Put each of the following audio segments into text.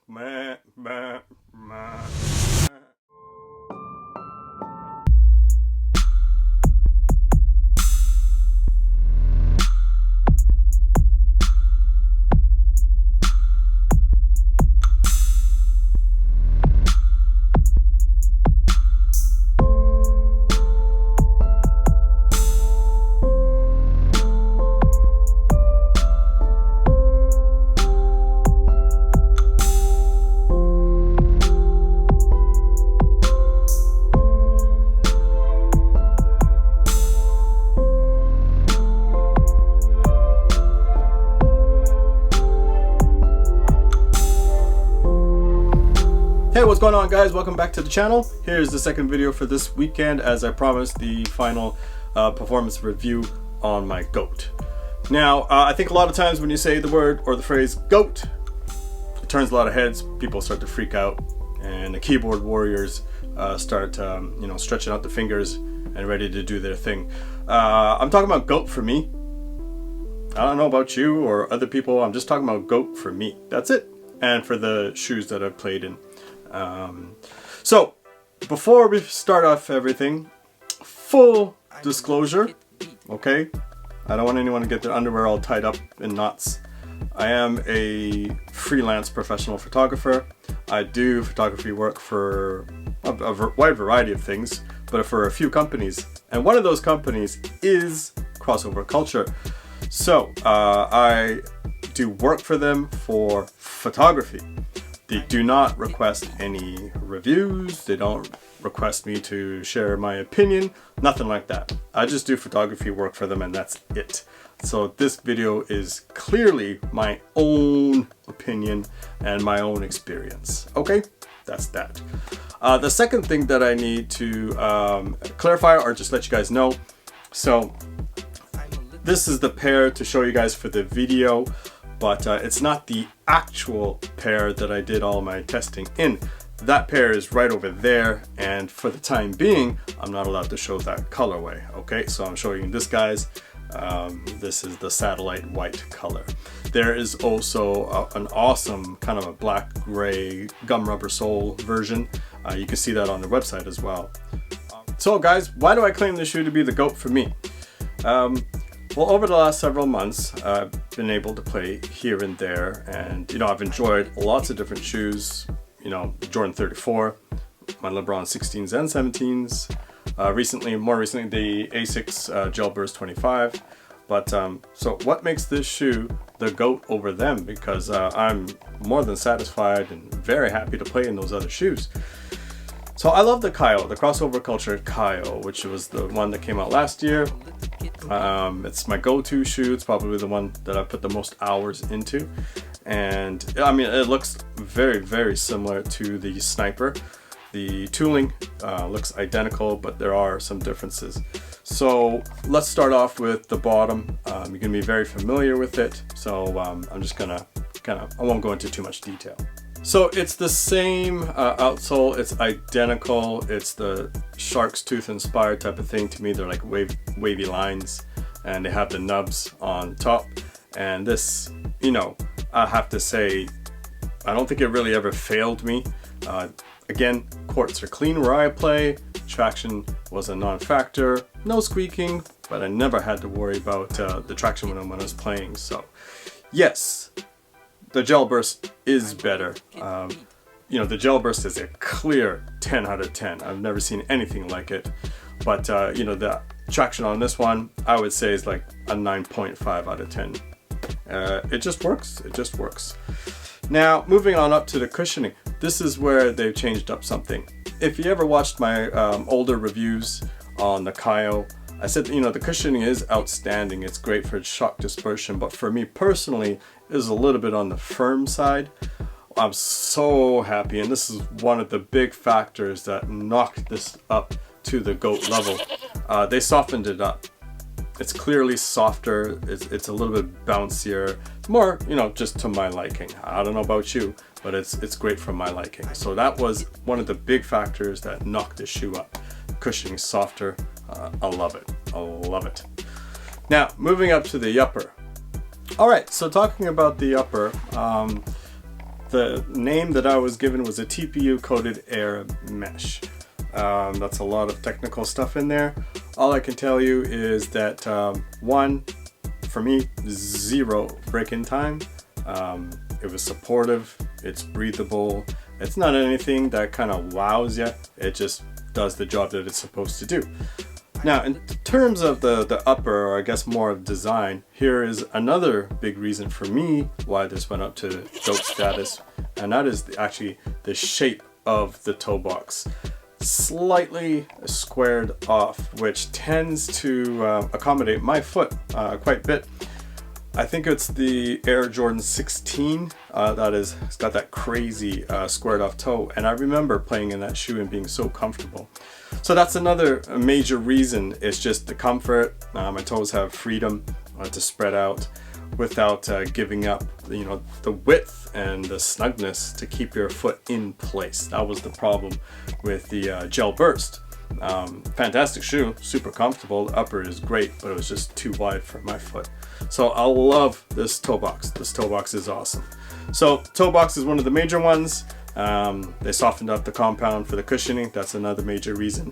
Meh, meh, meh. Hey, what's going on, guys? Welcome back to the channel. Here's the second video for this weekend, as I promised, the final performance review on my G.O.A.T. Now, I think a lot of times when you say the word or the phrase G.O.A.T, it turns a lot of heads. People start to freak out, and the keyboard warriors start stretching out the fingers and ready to do their thing. I'm talking about G.O.A.T for me. I don't know about you or other people. I'm just talking about G.O.A.T for me. That's it. And for the shoes that I've played in. So before we start off everything, full disclosure, okay? I don't want anyone to get their underwear all tied up in knots. I am a freelance professional photographer. I do photography work for a wide variety of things, but for a few companies. And one of those companies is Crossover Culture. So I do work for them for photography. They do not request any reviews. They don't request me to share my opinion, nothing like that. I just do photography work for them, and that's it. So this video is clearly my own opinion and my own experience. Okay, that's that. The second thing that I need to clarify or just let you guys know. So this is the pair to show you guys for the video, but it's not the actual pair that I did all my testing in. That pair is right over there, and for the time being, I'm not allowed to show that colorway. Okay, so I'm showing you this, guys. This is the satellite white color. There is also an awesome kind of a black gray gum rubber sole version. You can see that on their website as well. So guys, why do I claim this shoe to be the G.O.A.T for me? Well, over the last several months, I've been able to play here and there, and I've enjoyed lots of different shoes. Jordan 34, my LeBron 16s and 17s. More recently, the Asics Gel Burst 25. But so what makes this shoe the G.O.A.T over them? Because I'm more than satisfied and very happy to play in those other shoes. So I love the G.O.A.T, the Crossover Culture G.O.A.T, which was the one that came out last year. It's my go-to shoe. It's probably the one that I put the most hours into. And I mean, it looks very, very similar to the Sniper. The tooling looks identical, but there are some differences. So let's start off with the bottom. You're gonna be very familiar with it. So I'm just gonna I won't go into too much detail. So it's the same outsole, it's identical, it's the shark's tooth inspired type of thing. To me, they're like wavy lines, and they have the nubs on top. And this, I have to say, I don't think it really ever failed me. Again, courts are clean where I play, traction was a non-factor, no squeaking, but I never had to worry about the traction when I was playing. So yes, the Gel Burst is better. The Gel Burst is a clear 10 out of 10. I've never seen anything like it. But the traction on this one, I would say, is like a 9.5 out of 10. It just works. It just works. Now, moving on up to the cushioning. This is where they've changed up something. If you ever watched my older reviews on the G.O.A.T, I said, the cushioning is outstanding. It's great for shock dispersion, but for me personally, it is a little bit on the firm side. I'm so happy, and this is one of the big factors that knocked this up to the G.O.A.T level. They softened it up. It's clearly softer. It's a little bit bouncier. More, just to my liking. I don't know about you, but it's great for my liking. So that was one of the big factors that knocked this shoe up. Cushioning softer. I love it. I love it. Now, moving up to the upper. All right, so talking about the upper, the name that I was given was a TPU coated air mesh. That's a lot of technical stuff in there. All I can tell you is that one, for me, 0 break-in time. It was supportive, it's breathable, it's not anything that kind of wows you, it just does the job that it's supposed to do. Now, in terms of the upper, or I guess more of design, here is another big reason for me why this went up to GOAT status, and that is actually the shape of the toe box. Slightly squared off, which tends to accommodate my foot quite a bit. I think it's the Air Jordan 16 it's got that crazy squared off toe, and I remember playing in that shoe and being so comfortable. So that's another major reason. It's just the comfort. My toes have freedom to spread out without giving up, you know, the width and the snugness to keep your foot in place. That was the problem with the Gel Burst. Fantastic shoe, super comfortable. The upper is great, but it was just too wide for my foot. So I love this toe box. This toe box is awesome. So toe box is one of the major ones. They softened up the compound for the cushioning. That's another major reason.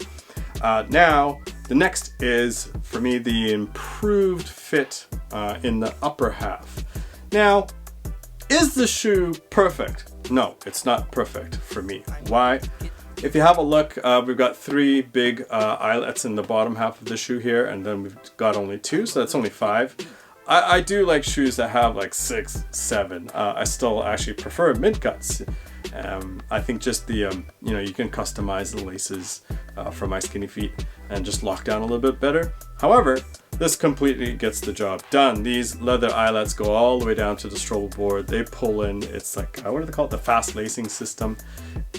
Now, the next is, for me, the improved fit in the upper half. Now, is the shoe perfect? No, it's not perfect for me. Why? If you have a look, we've got 3 big eyelets in the bottom half of the shoe here, and then we've got only 2, so that's only 5. I do like shoes that have like 6, 7. I still actually prefer mid cuts. I think just the, you know, you can customize the laces for my skinny feet and just lock down a little bit better. However, this completely gets the job done. These leather eyelets go all the way down to the stroll board. They pull in, it's like, what do they call it? The fast lacing system.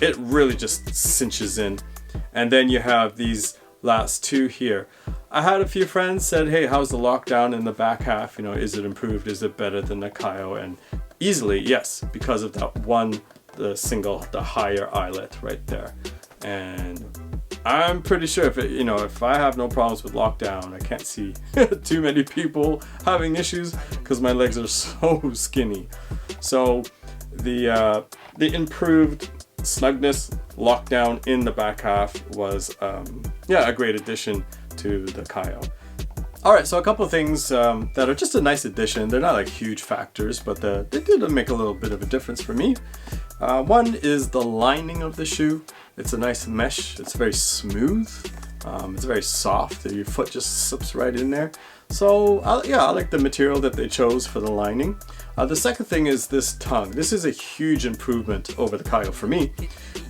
It really just cinches in. And then you have these last 2 here. I had a few friends said, hey, how's the lockdown in the back half? You know, is it improved? Is it better than the G.O.A.T? And easily, yes, because of that one, the higher eyelet right there. And I'm pretty sure if I have no problems with lockdown, I can't see too many people having issues because my legs are so skinny. So the improved snugness, lockdown in the back half was a great addition to the G.O.A.T. Alright, so a couple of things that are just a nice addition. They're not like huge factors, but they did make a little bit of a difference for me. One is the lining of the shoe. It's a nice mesh. It's very smooth. It's very soft. Your foot just slips right in there. So I like the material that they chose for the lining. The second thing is this tongue. This is a huge improvement over the G.O.A.T for me.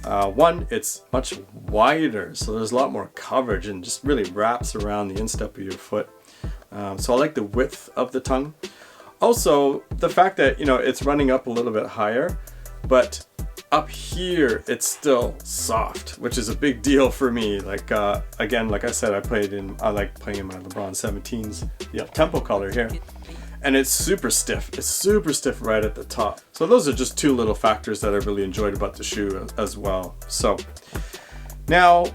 One, it's much wider, so there's a lot more coverage and just really wraps around the instep of your foot. So I like the width of the tongue. Also, the fact that, it's running up a little bit higher, but up here it's still soft, which is a big deal for me. Like again, like I said, I like playing in my LeBron 17s, the tempo color here, and it's super stiff. It's super stiff right at the top. So those are just 2 little factors that I really enjoyed about the shoe as well. So now,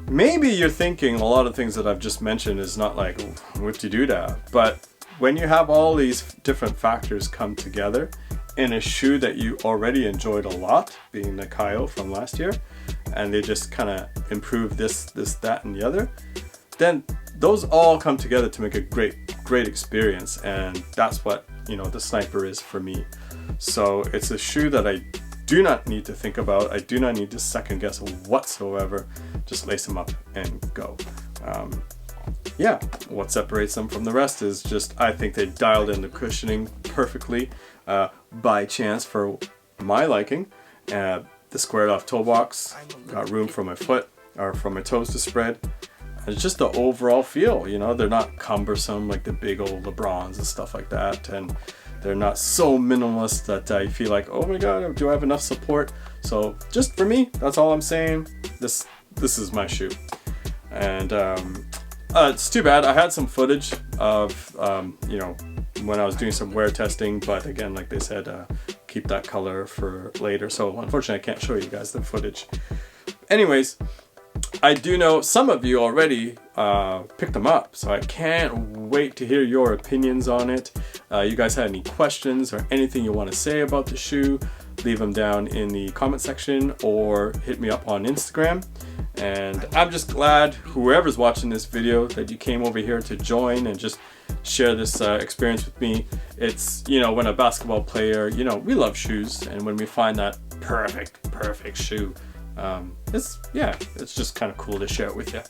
maybe you're thinking a lot of things that I've just mentioned is not like whip-de-doo-dah, but when you have all these different factors come together in a shoe that you already enjoyed a lot, being the G.O.A.T from last year, and they just kind of improve this, that, and the other, then those all come together to make a great experience, and that's what, the Sniper is for me. So it's a shoe that I do not need to think about. I do not need to second guess whatsoever. Just lace them up and go. What separates them from the rest is just, I think they dialed in the cushioning perfectly, by chance for my liking. The squared off toe box, got room for my foot, or for my toes to spread. And it's just the overall feel, they're not cumbersome like the big old LeBrons and stuff like that. And they're not so minimalist that I feel like, oh my god, do I have enough support? So just for me, that's all I'm saying. This is my shoe. And it's too bad. I had some footage of, when I was doing some wear testing, but again, like they said, keep that color for later. So unfortunately, I can't show you guys the footage. Anyways, I do know some of you already picked them up, so I can't wait to hear your opinions on it. you guys had any questions or anything you want to say about the shoe, leave them down in the comment section or hit me up on Instagram. And I'm just glad, whoever's watching this video, that you came over here to join and just share this experience with me. It's, you know, when a basketball player, you know, we love shoes, and when we find that perfect shoe, it's just kind of cool to share it with you.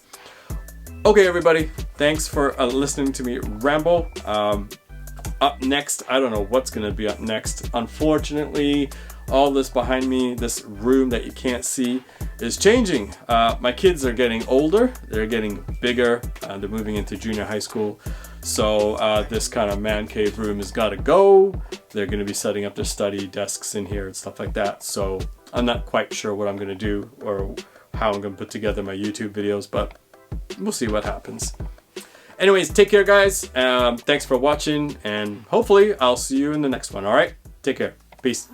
Okay, everybody, thanks for listening to me ramble. Up next, I don't know what's gonna be up next. Unfortunately, all this behind me, this room that you can't see, is changing. My kids are getting older, they're getting bigger, they're moving into junior high school. So this kind of man cave room has got to go. They're going to be setting up their study desks in here and stuff like that. So I'm not quite sure what I'm going to do or how I'm going to put together my YouTube videos, but we'll see what happens. Anyways, take care, guys. Thanks for watching, and hopefully I'll see you in the next one. All right, take care. Peace.